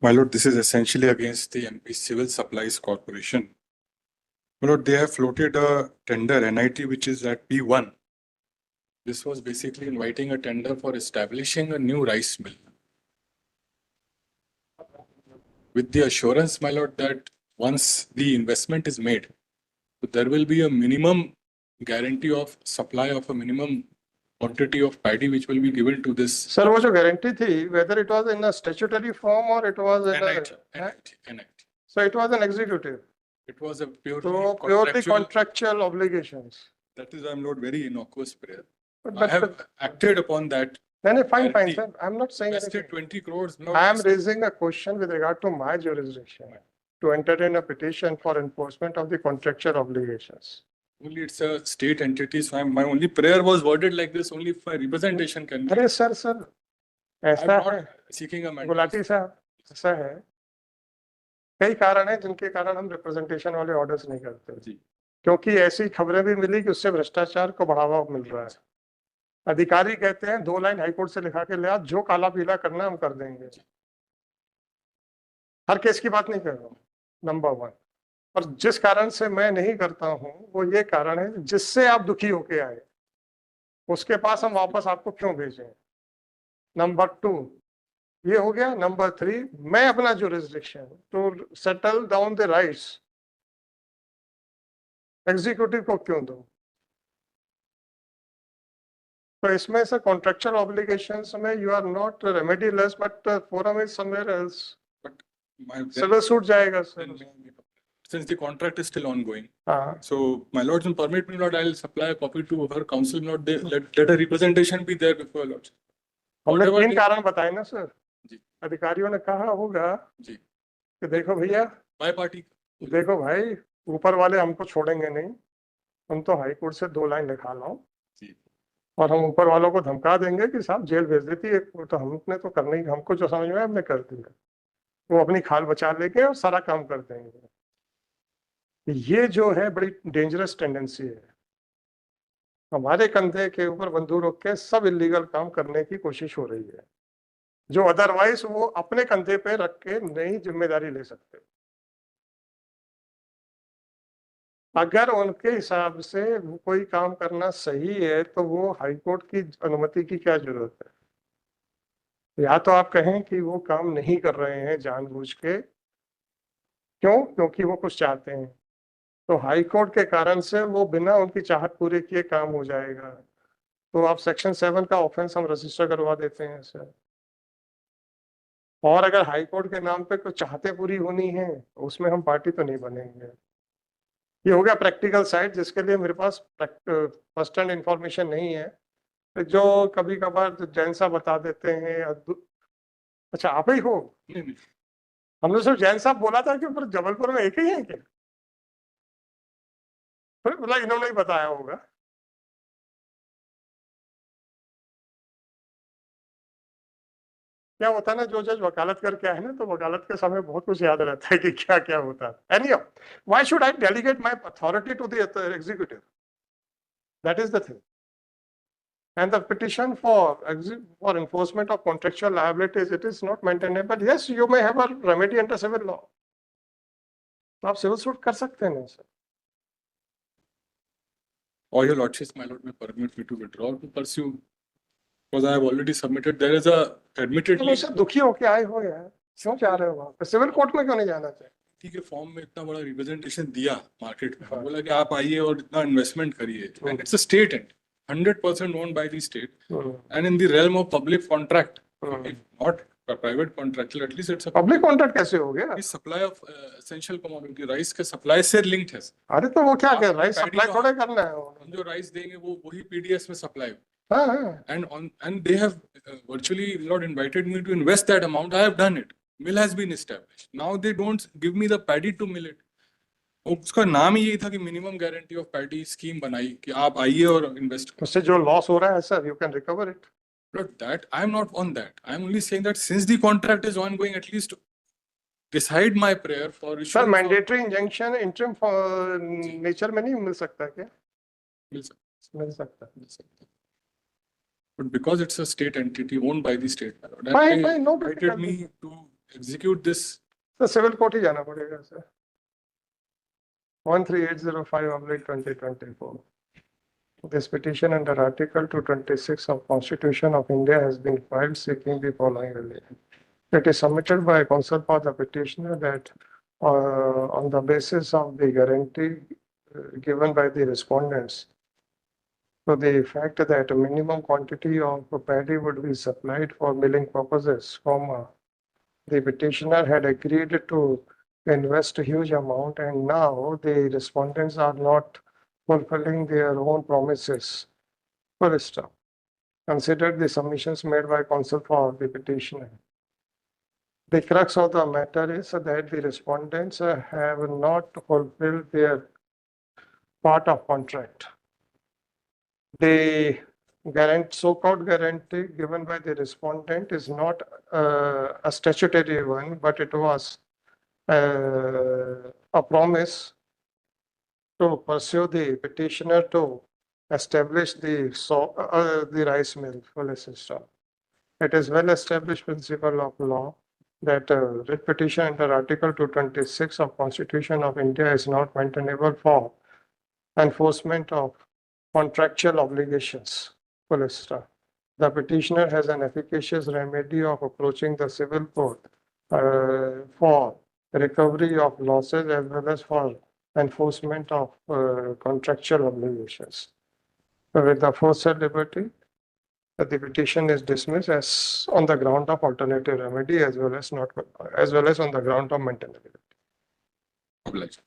My lord, this is essentially against the MP Civil Supplies Corporation. My lord, they have floated a tender, NIT, which is at P1. This was basically inviting a tender for establishing a new rice mill. With the assurance, my lord, that once the investment is made, there will be a minimum guarantee of supply of a minimum quantity of paddy which will be given to this sir वो जो guarantee थी, whether it was in a statutory form or it was in NIT. so it was an executive. It was a purely So purely contractual obligations. That is, I'm not very innocuous prayer. But I have acted upon that. No, fine, sir. I'm not saying invested anything. 20 crores. I am raising a question with regard to my jurisdiction to entertain a petition for enforcement of the contractual obligations. Only it's a state entity, so my only prayer was worded like this. Only if my representation can. अरे sir ऐसा है seeking a mandate. Gulati साहब ऐसा है, कई कारण हैं जिनके कारण हम रिप्रेजेंटेशन वाले ऑर्डर्स नहीं करते जी, क्योंकि ऐसी खबरें भी मिली कि उससे भ्रष्टाचार को बढ़ावा मिल रहा है। अधिकारी कहते हैं 2 लाइन हाईकोर्ट से लिखा के ले आ, जो काला पीला करना हम कर देंगे। हर केस की बात नहीं कर रहा हूँ, नंबर 1। और जिस कारण से मैं नहीं करता हूं वो ये कारण है जिससे आप दुखी होके आए, उसके पास हम वापस आपको क्यों भेजें। नंबर 2 ये हो गया। नंबर 3 मैं अपना jurisdiction to settle down the rights executive को क्यों दूं। तो इसमें से कॉन्ट्रेक्चुअल ऑब्लिगेशंस में you are not remediless but forum is somewhere else. But civil suit जाएगा sir, since the contract is still ongoing. So, my lords, and permit me, Lord, I'll supply a copy to her counsel. Lord, let a representation be there before Lords. हमने 3 कारण बताए ना sir जी। अधिकारियों ने कहा होगा जी कि देखो भैया, बाय पार्टी, देखो भाई, ऊपर वाले हमको छोड़ेंगे नहीं, हम तो हाई कोर्ट से 2 लाइन लिखा लाओ जी, और हम ऊपर वालों को धमका देंगे कि साहब जेल भेज देती है। तो हमने तो करना ही, हमको जो समझ में आया हमने कर दिया। वो अपनी खाल बचा लेके और सारा काम कर देंगे। ये जो है बड़ी डेंजरस टेंडेंसी है, हमारे कंधे के ऊपर बंदूक रख के सब इलीगल काम करने की कोशिश हो रही है, जो अदरवाइज वो अपने कंधे पे रख के नई जिम्मेदारी ले सकते। अगर उनके हिसाब से कोई काम करना सही है तो वो हाईकोर्ट की अनुमति की क्या जरूरत है। या तो आप कहें कि वो काम नहीं कर रहे हैं जानबूझ के, क्यों? क्योंकि वो कुछ चाहते हैं, तो हाई कोर्ट के कारण से वो बिना उनकी चाहत पूरे किए काम हो जाएगा। तो आप सेक्शन 7 का ऑफेंस हम रजिस्टर करवा देते हैं सर। और अगर हाई कोर्ट के नाम पे कुछ चाहते पूरी होनी है तो उसमें हम पार्टी तो नहीं बनेंगे। ये हो गया प्रैक्टिकल साइड, जिसके लिए मेरे पास फर्स्ट हैंड इंफॉर्मेशन नहीं है, जो कभी कभार जैन साहब बता देते हैं। अच्छा आप ही हो? हमने सिर्फ जैन साहब बोला था कि जबलपुर में एक ही है क्या? फिर बोला इन्होंने ही बताया होगा। क्या होता है ना, जो जज वकालत करके आए ना, तो वकालत के समय बहुत कुछ याद रहता है कि क्या क्या होता है। Anyhow, why should I delegate my authority to the executive? That is the thing. And the petition for enforcement of contractual liabilities, it is not maintainable. Yes, you may have a remedy under civil law. तो आप civil suit कर सकते हैं ना sir. Or your lordships, my lord, may permit me to withdraw to pursue, because I have already submitted. There is a admittedly दुखी होके आए हो यार, क्यों जा रहे हो वहाँ पे? सिविल कोर्ट में क्यों नहीं जाना चाहिए? ठीक है, फॉर्म में इतना बड़ा रिप्रेजेंटेशन दिया मार्केट में, बोला कि आप आइए और इतना इन्वेस्टमेंट करिए। It's a state and 100% owned by the state, and in the realm of public contract, not a private contractual, at least it's a public contract। कैसे हो गया? The supply of essential commodity rice के supply से linked है। अरे तो वो क्या कर राइस सप्लाई थोड़े करना है, हम जो राइस देंगे वो वही पीडीएस में सप्लाई। हाँ, and they have virtually not invited me to invest that amount. I have done it. Mill has been established. Now they don't give me the paddy to mill it. उसका नाम ही यही था कि minimum guarantee of paddy scheme बनाई कि आप आइए और इन्वेस्ट। उससे जो लॉस हो रहा है sir, you can recover it. Not that I am not on that. I am only saying that since the contract is ongoing, at least decide my prayer for sir mandatory injunction interim nature में नहीं मिल सकता क्या? मिल सकता। But because it's a state entity owned by the state, fine, no, invited me to execute this, तो civil court ही जाना पड़ेगा sir 13805/2024. This petition under Article 226 of Constitution of India has been filed seeking the following relief. It is submitted by counsel for the petitioner that on the basis of the guarantee given by the respondents, so the fact that a minimum quantity of paddy would be supplied for milling purposes, the petitioner had agreed to invest a huge amount, and now the respondents are not fulfilling their own promises. Full stop. Consider the submissions made by counsel for the petitioner. The crux of the matter is that the respondents have not fulfilled their part of contract. The so-called guarantee given by the respondent is not a statutory one, but it was a promise to pursue the petitioner to establish the rice mill full system. It is well established principle of law that writ petition under Article 226 of Constitution of India is not maintainable for enforcement of contractual obligations. Full stop. The petitioner has an efficacious remedy of approaching the civil court for recovery of losses as well as for enforcement of contractual obligations. With the aforesaid liberty, the petition is dismissed as on the ground of alternative remedy as well as on the ground of maintainability. obliged.